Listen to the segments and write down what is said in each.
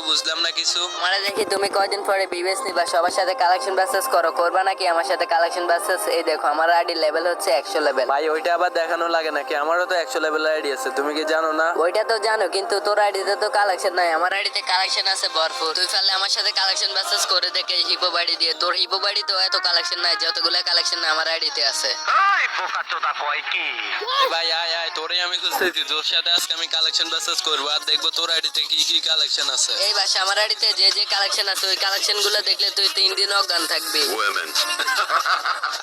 বুঝলাম না কিছু। মানে দেখি তুমি কয়দিন পরে বিবেস নিবা, সবার সাথে কালেকশন বাসেস করবা নাকি আমার সাথে কালেকশন বাসেস? এই দেখো আমার আইডি লেভেল হচ্ছে 100 লেভেল। ভাই ওইটা আবার দেখানো লাগে নাকি? আমারও তো 100 লেভেল আইডি আছে, তুমি কি জানো না? ওইটা তো জানো, কিন্তু তোর আইডিতে তো কালেকশন নাই, আমার আইডিতে কালেকশন আছে ভরপুর। তুই পারলে আমার সাথে কালেকশন বাসেস করে দেখে হিপো বাড়ি দিয়ে। তোর হিপো বাড়ি তো এত কালেকশন নাই, যতগুলো কালেকশন আমার আইডিতে আছে। ভাই আয় আয়, তোরে আমি খুঁজতেছি, তোর সাথে আজকে আমি কালেকশন বাসেস করবো আর দেখবো তোর আইডিতে কি কি কালেকশন আছে। এই বাসা আমার আইডিতে যে যে কালেকশন আছে ওই কালেকশন গুলো দেখলে তুই 3 দিন অজ্ঞান থাকবি।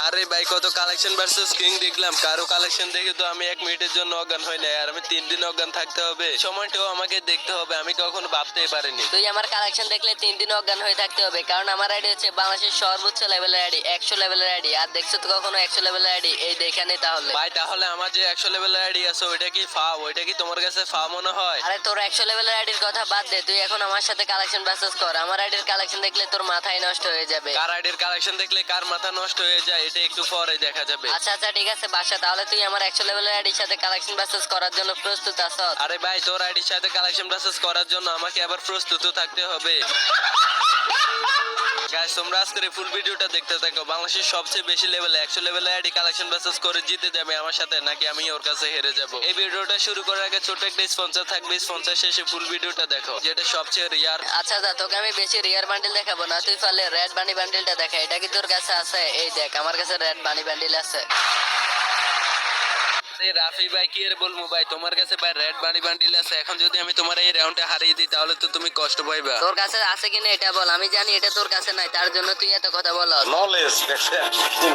আরে ভাই কত কালেকশন ভার্সেস কিং দেখলাম, কারো কালেকশন দেখে তো আমি 1 মিনিটের জন্য অজ্ঞান হই না, আর আমি 3 দিন অজ্ঞান থাকতে হবে? সময়টাও আমাকে দেখতে হবে, আমি কখনো ভাবতেই পারিনি। তুই আমার কালেকশন দেখলে 3 দিন অজ্ঞান হয়ে থাকতে হবে, কারণ আমার আইডি হচ্ছে বাংলাদেশের সর্বোচ্চ লেভেলের আইডি, 100 লেভেলের আইডি। আর দেখছো তো কখনো 100 লেভেলের আইডি? এই দেখে নে তাহলে। ভাই তাহলে আমার যে 100 লেভেলের আইডি আছে ওইটা কি ফাও? ওইটা কি তোমার কাছে ফাও মনে হয়? আরে তোর 100 লেভেলের আইডির কথা বাদ দে, তুই এখন আমার সাথে কালেকশন বাসেস কর। আমার আইডির কালেকশন দেখলে তোর মাথায় নষ্ট হয়ে যাবে। কার আইডির কালেকশন দেখলে কার মাথা নষ্ট হয়ে যায় এটা একটু পরে দেখা যাবে। আচ্ছা আচ্ছা ঠিক আছে বাসা, তাহলে তুই আমার 100 লেভেলের আইডির সাথে কালেকশন বাসেস করার জন্য প্রস্তুত আছো? আরে ভাই তোর আইডির সাথে কালেকশন প্রসেস করার জন্য আমাকে আবার প্রস্তুত থাকতে হবে। গাইস তোমরা আজকের ফুল ভিডিওটা দেখতে থাকো। বাংলাদেশের সবচেয়ে বেশি লেভেলে 100 লেভেলে আইডি কালেকশন প্রসেস করে জিতে যাবে আমার সাথে, নাকি আমি ওর কাছে হেরে যাব? এই ভিডিওটা শুরু করার আগে ছোট একটা স্পন্সর থাকবে, স্পন্সর শেষে ফুল ভিডিওটা দেখো, যেটা সবচেয়ে রিয়ার। আচ্ছা আচ্ছা, তোকে আমি বেশি রিয়ার বান্ডেল দেখাবো না, তুই পারলে রেড বানি বান্ডেলটা দেখা। এটা কি তোর কাছে আছে? এই দেখ আমার কাছে রেড বানি বান্ডেল আছে। রাফি ভাই কি আর বলবো ভাই, তোমার কাছে ভাই রেড বানি বান্ডিল আছে। এখন যদি আমি তোমার এই রাউন্ডে হারিয়ে দিই তাহলে তো তুমি কষ্ট পাইবা। তোর কাছে আছে কিনা এটা বল, আমি জানি এটা তোর কাছে নাই, তার জন্য তুই এত কথা বল। নলেজ দেখছেন,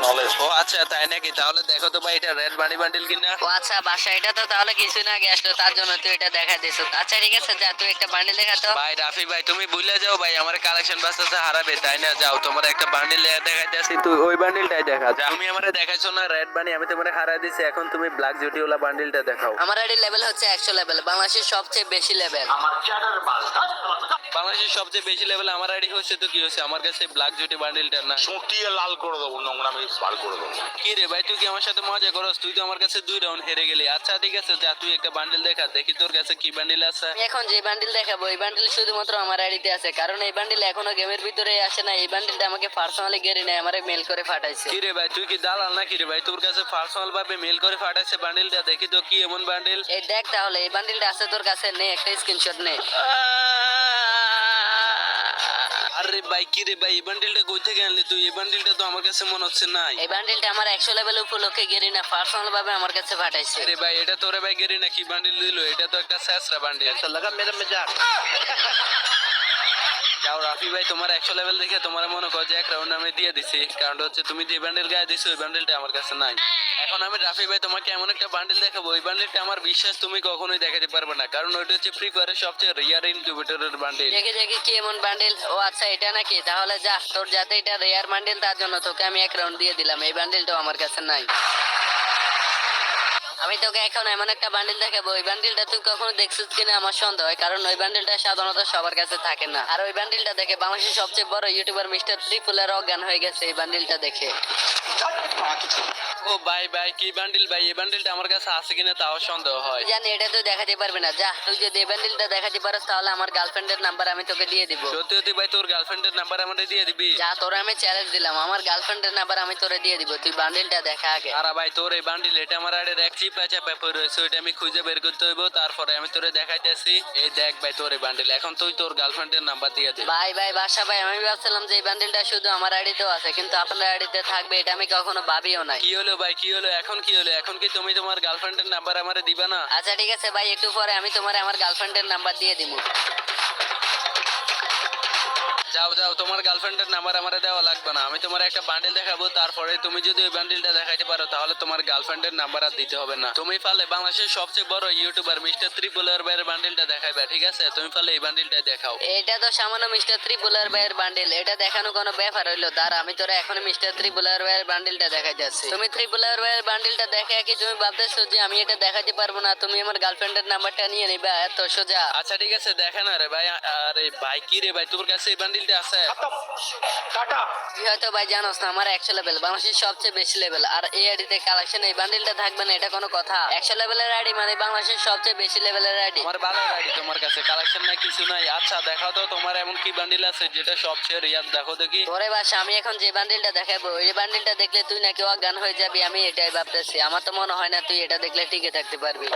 নলেজ। ও আচ্ছা তাই নাকি? তাহলে দেখো তো ভাই এটা রেড বানি বান্ডিল কিনা। ও আচ্ছা বাসা, এটা তো তাহলে কিছু না আগে আসলো, তার জন্য তুই এটা দেখা দিস। আচ্ছা ঠিক আছে, যা তুই একটা বান্ডেল দেখা তো। ভাই রাফি ভাই তুমি ভুলে যাও ভাই, আমার কালেকশন বাসতে হারাবে তাই না? যাও তোমার একটা বান্ডিল দেখাইতেছি, তুই ওই বান্ডিলটাই দেখা। যা তুমি আমারে দেখাইছো না রেড বানি, আমি তোমারে হারাই দিছি, এখন তুমি ব্ল্যাক জুটিওয়ালা বান্ডিলটা দেখাও। আমার আইডি লেভেল হচ্ছে 100 লেভেল, বাংলাদেশের সবচেয়ে বেশি লেভেল। বাংলাদেশের সবচেয়ে বেশি লেভেল আমার আইডি হচ্ছে, তো কি হচ্ছে? আমার কাছে ব্ল্যাক জুটি বান্ডিলটা না। চুটিয়ে লাল করে দেবো, নোংরামি বার করে দেবো। কি রে ভাই তুই কি আমার সাথে মজা করস? তুই তো আমার কাছে 2 রাউন্ড হেরে গেলি। আচ্ছা ঠিক আছে, যা তুই একটা বান্ডিল দেখা, দেখি তোর কাছে কি বান্ডিল আছে। আমি এখন যে বান্ডিল দেখাবো এই বান্ডিল শুধুমাত্র আমার আইডিতে আছে, কারণ এই বান্ডিল এখনো গেমের ভিতরে আসে না। এই বান্ডিলটা আমাকে পার্সোনালি গেরি নেয়, আমারে মেল করে পাঠাইছে। কি রে ভাই তুই কি দালাল নাকি রে ভাই? তোর কাছে পার্সোনাল ভাবে মেল করে পাঠাইছে বান্ডিলটা, দেখি তো কি এমন বান্ডিল। এই দেখ তাহলে, এই বান্ডিলটা আছে তোর কাছে, নে একটা স্ক্রিনশট নে। আরে ভাই কি রে ভাই, এই বান্ডিলটা কই থেকে আনলি তুই? এই বান্ডিলটা তো আমার কাছে মনে হচ্ছে নাই। এই বান্ডিলটা আমার 100 লেভেল উপলক্ষে গেরি না পার্সোনাল ভাবে আমার কাছে পাঠাইছে। আরে ভাই এটা তোরে ভাই গেরি নাকি বান্ডিল দিল? এটা তো একটা স্যাসরা বান্ডিল। ऐसा लगा मेरा मजाक। যাও রাফি ভাই, তোমার 100 লেভেল দেখে তোমার মনে কর যে এক রাউন্ড আমি দিয়ে দিছি, কারণ হচ্ছে তুমি যে বান্ডিল গায়ে দিছো ওই বান্ডিলটা আমার কাছে নাই। এখন আমি রাফি ভাই তোমাকে এমন একটা বান্ডিল দেখাবো, ওই বান্ডিলটা আমার বিশ্বাস তুমি কখনোই দেখাতে পারবে না, কারণ ওইটা হচ্ছে ফ্রি ফায়ারের সবচেয়ে রিয়ার ইনকিউবেটরের বান্ডিল। দেখি দেখি কি এমন বান্ডিল। ও আচ্ছা এটা নাকি? তাহলে যা, তোর যাতে এটা রেয়ার বান্ডিল তার জন্য তোকে আমি এক রাউন্ড দিয়ে দিলাম। এই বান্ডিলটাও আমার কাছে নাই। আমি তোকে এখন এমন একটা বান্ডিল দেখাবো, ওই বান্ডিলটা তুই কখনো দেখছিস কিনা আমার সন্দেহ হয়, কারণ ওই বান্ডিলটা সাধারণত সবার কাছে থাকে না। আর ওই বান্ডিলটা দেখে বাংলাদেশের সবচেয়ে বড় ইউটিউবার মিস্টার ত্রিপুলের অজ্ঞান হয়ে গেছে এই বান্ডিলটা দেখে। ও ভাই ভাই কি বান্ডিল ভাই? এই বান্ডিলটা আমার কাছে আছে কিনা তাও সন্দেহ হয়। জানি এটা তুই দেখাতে পারবি না, যা তুই যদি এই বান্ডিলটা দেখাতে পারিস তাহলে আমার গার্লফ্রেন্ডের নাম্বার আমি তোকে দিয়ে দিব। সত্যি সত্যি ভাই তোর গার্লফ্রেন্ডের নাম্বার আমাদের দিয়ে দিবি? যা তোরে আমি চ্যালেঞ্জ দিলাম, আমার গার্লফ্রেন্ডের নাম্বার আমি তোরে দিয়ে দিব, তুই বান্ডিলটা দেখা আগে। আরে ভাই তোর এই বান্ডিল, এটা আমার আড়ে এক চিপা চাপা পড়ে রয়েছে, ওইটা আমি খুঁজে বের করতে হইব, তারপরে আমি তোরে দেখাইতেছি। এই দেখ ভাই তোর এই বান্ডিল, এখন তুই তোর গার্লফ্রেন্ডের নাম্বার দিয়ে দে। ভাই ভাই বাসা ভাই, আমি ভাবছিলাম যে এই বান্ডিলটা শুধু আমার আইডিতেও আছে, কিন্তু আপনার আইডিতে থাকবে এটা আমি কখনো ভাবিও নাই। কি হলো ভাই কি হলো? এখন কি হলো? এখন কি তুমি তোমার গার্লফ্রেন্ডের নাম্বার আমারে দিবা না? আচ্ছা ঠিক আছে ভাই, একটু পরে আমি তোমার আমার গার্লফ্রেন্ডের নাম্বার দিয়ে দিব। যাও যাও, তোমার গার্লফ্রেন্ডের নাম্বার আমারে দেওয়া লাগবে না, আমি তোমার একটা বান্ডিল দেখাবো, তারপরে তুমি যদি ওই বান্ডিলটা দেখাইতে পারো তাহলে তোমার গার্লফ্রেন্ডের নাম্বার আর দিতে হবে না। তুমি পারলে বাংলাদেশের সবচেয়ে বড় ইউটিউবার মিস্টার ত্রিপুলের ভাইয়ের বান্ডিলটা দেখাইবা, ঠিক আছে? তুমি পারলে এই বান্ডিলটা দেখাও। এটা তো সামান্য মিস্টার ত্রিপুলার ভাইয়ের বান্ডিল, এটা দেখানো কোনো ব্যাপার হইলো? দাঁড়া আমি তোরা এখন মিস্টার ত্রিপুলার ভাইয়ের বান্ডিলটা দেখাই যাচ্ছি। তুমি ত্রিপুলার ভাইয়ের বান্ডিলটা দেখে কি তুমি ভাবতেছো যে আমি এটা দেখাতে পারবো না? তুমি আমার গার্লফ্রেন্ডের নাম্বারটা নিয়ে নিবা, এত সোজা? আচ্ছা ঠিক আছে, দেখে না রে ভাই। আরে ভাই কি রে ভাই, তোর কাছে এই বান্ডিলটা আছে। টাটা। তুই হয়তো ভাই জানোস না আমার 100 লেভেল বাংলাদেশের সবচেয়ে বেশি লেভেল, আর এই আইডিতে কালেকশন এই বান্ডিলটা থাকবে না এটা কোনো কথা? 100 লেভেলের আইডি মানে বাংলাদেশের সবচেয়ে বেশি লেভেলের আইডি। আমার ভালো আইডি, তোমার কাছে কালেকশন নাই কিছু নাই। আচ্ছা দেখাও তো তোমার এমন কি বান্ডিল আছে যেটা সবচেয়ে রিয়ার, দেখো দেখি। তোরে বাসা আমি এখন যে বান্ডিলটা দেখাবো ওই বান্ডিলটা দেখলে তুই নাকি অজ্ঞান হয়ে যাবি, আমি এটাই ভাবতেছি। আমার তো মনে হয় না তুই এটা দেখলে টিকে থাকতে পারবি।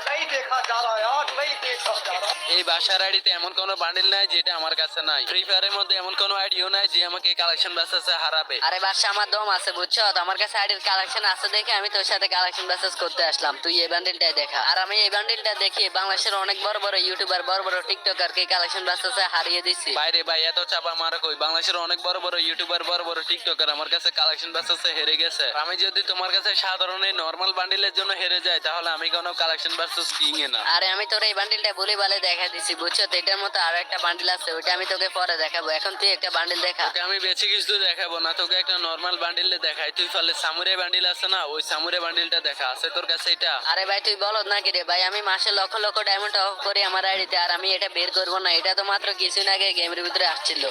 नहीं देखा जा रहा यार, नहीं देखा जा रहा। এই বাসার আইডিতে এমন কোনো বান্ডিল নাই যেটা আমার কাছে নাই। ফ্রি ফায়ারের মধ্যে এমন কোনো আইডিও নাই যে আমাকে কালেকশন বাসে হারাবে। আরে বাসা আমার দম আছে বুঝছো, আমার কাছে আইডির কালেকশন আছে দেখে আমি তোর সাথে কালেকশন বাসেস করতে আসলাম। তুই এই বান্ডিলটাই দেখা, আর আমি এই বান্ডিলটা দেখি বাংলাদেশের অনেক বড় বড় ইউটিউবার বড় বড় টিকটকার কে কালেকশন বাসেসে হারিয়ে দিছি। বাইরে ভাই এত চাপা মারা কই, বাংলাদেশের অনেক বড় বড় ইউটিউবার বড় বড় টিকটকার আমার কাছে কালেকশন বাসে হেরে গেছে। আমি যদি তোমার কাছে সাধারণ এই নরমাল বান্ডিলের জন্য হেরে যাই তাহলে আমি কোনো কালেকশন বাসেস কিং এ না। আরে আমি তোর এই বান্ডিলটা বলে বালে দেখা দিছি বুঝছো, তো এটার মতো আরো একটা বান্ডিল আছে ওইটা আমি তোকে পরে দেখাবো। এখন তুই একটা বান্ডিল দেখা। তোকে আমি বেশি কিছু দেখাবো না, তোকে একটা নরমাল বান্ডিলে দেখাই। তুই ফলে সামুরে বান্ডিল আছে না, ওই সামুরে বান্ডিলটা দেখা আছে তোর কাছে এটা? আরে ভাই তুই বলদ নাকি রে ভাই, আমি মাসে লক্ষ লক্ষ ডায়মন্ড অফ করি আমার আইডিতে, আর আমি এটা বের করবো না। এটা তো মাত্র কিছুদিন আগে গেমের ভিতরে আসছিল।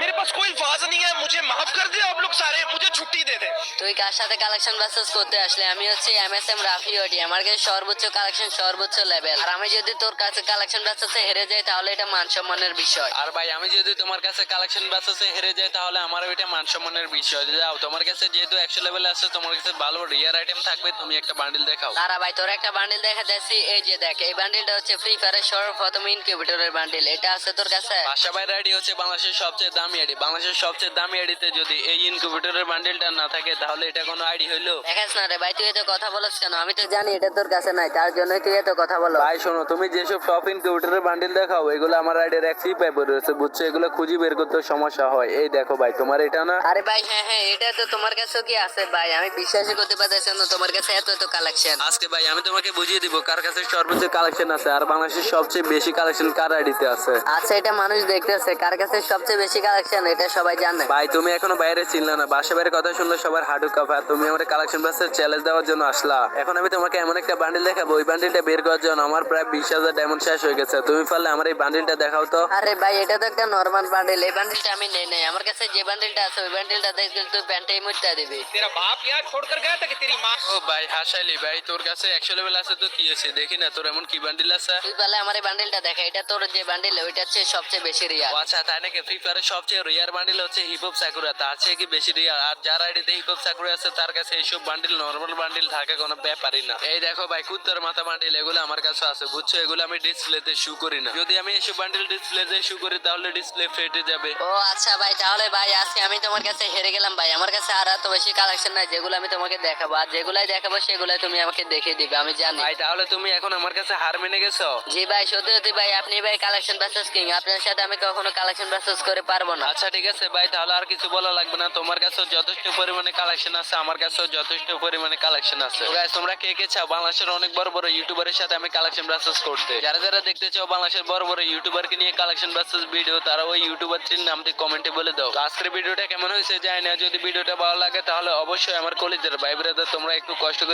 मेरे पास कोई आवाज नहीं है, मुझे माफ कर दे आप लोग सारे, मुझे छुट्टी दे दे। তুই কার সাথে কালেকশন বাসেস করতে আসলে? আমি হচ্ছে এমএসএম রাফি ওডি, আমার কাছে সর্বোচ্চ কালেকশন সর্বোচ্চ লেভেল, আর আমি যদি তোর কাছে কালেকশন বাসেসে হেরে যাই তাহলে এটা মান সম্মানের বিষয়। আর ভাই আমি যদি তোমার কাছে কালেকশন বাসে হেরে যাই তাহলে আমার ওইটা মান সম্মানের বিষয়। যাও তোমার কাছে যেহেতু 100 লেভেল আছে, তোমার কাছে ভালো রিয়ার আইটেম থাকবে, তুমি একটা বান্ডিল দেখাও। দাঁড়া ভাই তোর একটা বান্ডিল দেখা যাচ্ছি, এই যে দেখ এই বান্ডিলটা হচ্ছে ফ্রি ফায়ারের সর্বপ্রথম ইনকিউবেটরের বান্ডিল। এটা আছে তোর কাছে? বাসা ভাইয়ের আইডি হচ্ছে বাংলাদেশের সবচেয়ে দামি আইডি। বাংলাদেশের সবচেয়ে দামি আইডিতে যদি এই ইনকিউবেটরের বান্ডিলটা না থাকে তাহলে এটা কোনো আইডি হইলো? দেখাস না রে ভাই, তুই এত কথা বলছ কেন? আমি তো জানি এটা তোর কাছে নাই, তার জন্যই তুই এত কথা বলো। ভাই শোনো, তুমি যেসব টপ ইনকিউবেটরের বান্ডিল দেখাও এগুলো আমার আইডির এক সিপ পাইপ রয়েছে বুঝছো, এগুলো খুঁজে বের করতে সমস্যা হয়। এই দেখো ভাই তোমার এটা না? আরে ভাই হ্যাঁ হ্যাঁ এটা তো তোমার কাছেও কি আছে ভাই? আমি বিশ্বাসই করতে পারতেছি না তোমার কাছে এত এত কালেকশন। আজকে ভাই আমি তোমাকে বুঝিয়ে দিব কার কাছে সর্বোচ্চ কালেকশন আছে আর বাংলাদেশের সবচেয়ে বেশি কালেকশন কার আইডিতে আছে। আচ্ছা এটা মানুষ দেখতেছে, কার কাছে সবচেয়ে বেশি কালেকশন এটা সবাই জানে। ভাই তুমি এখনো বাইরে চিনলে না, বাসা বাইরের কথা শুনলে সবার হাঁটু কাঁপা। তুমি আমার কালেকশন বাসের চ্যালেঞ্জ দেওয়ার জন্য আসলা। এখন আমি তোমাকে এমন একটা বান্ডিল দেখাবো, ওই বান্ডিলটা বের করার জন্য আমার প্রায় 20,000 ডায়মন্ড শেষ হয়ে গেছে। তুমি পারলে আমার এই বান্ডিলটা দেখাও তো। আরে ভাই এটা তো একটা নরমাল বান্ডিল, এই বান্ডিলটা আমি নেই নাই। আমার কাছে যে বান্ডিলটা আছে ওই বান্ডিলটা দেখলে তুই প্যান্টে মুটটা দিবি। तेरा बाप यहाँ छोड़कर गया था कि तेरी माँ? ও ভাই হাসাইলি ভাই, তোর কাছে 100 লেভেল আছে তো কি আছে, দেখি না তোর এমন কি বান্ডিল আছে। তুই বলে আমার এই বান্ডিলটা দেখা, এটা তোর যে বান্ডিল ওইটা হচ্ছে সবচেয়ে বেশি রিয়া। ও আচ্ছা তাই নাকি? ফ্রি ফায়ারের সবচেয়ে রিয়ার বান্ডিল হচ্ছে হিপহপ সাকুরা, তার চেয়ে কি বেশি রিয়ার? আর যার আইডিতে হিপহপ সাকুরা আছে তার কাছে এইসব বান্ডিল নরমাল বান্ডিল থাকে কোনো ব্যাপারই না। এই দেখো ভাই কুত্তার মাথা বান্ডিল, এগুলো আমার কাছে আছে বুঝছো, এগুলো আমি ডিসপ্লেতে শু করি না। যদি আমি এইসব বান্ডিল ডিসপ্লেতে শু করি তাহলে ডিসপ্লে ফেটে যাবে। ও আচ্ছা ভাই তাহলে ভাই আজকে আমি তোমার কাছে হেরে গেলাম ভাই। আমার কাছে আর এত বেশি কালেকশন নাই যেগুলো আমি তোমাকে দেখাবো, আর যেগুলাই দেখাবো সেগুলাই তুমি আমাকে দেখিয়ে দিবে, আমি জানি। ভাই তাহলে তুমি এখন আমার কাছে হার মেনে গেছো? জি ভাই সত্যি সত্যি ভাই, আপনি ভাই কালেকশন বাসেস কিং, আপনার সাথে আমি কখনো কালেকশন বাসেস করে পারবো না। আচ্ছা ঠিক আছে ভাই, তাহলে আর কিছু বলা লাগবে না। তোমার কাছেও যথেষ্ট পরিমাণে কালেকশন আছে, আমার কাছেও যথেষ্ট পরিমাণে কালেকশন আছে। তো guys, তোমরা কে কে চাও বাংলাদেশের অনেক বড় বড় ইউটিউবারের সাথে আমি কালেকশন ব্রাসেস করতে? যারা যারা দেখতে চাও বাংলাদেশের বড় বড় ইউটিউবারকে নিয়ে কালেকশন ব্রাসেস ভিডিও, তারা ওই ইউটিউবারটির নাম দিয়ে কমেন্টে বলে দাও। তো আজকের ভিডিওটা কেমন হয়েছে জানি না, যদি ভিডিওটা ভালো লাগে তাহলে অবশ্যই আমার কলেজের ভাই ব্রাদার তোমরা একটু কষ্ট করে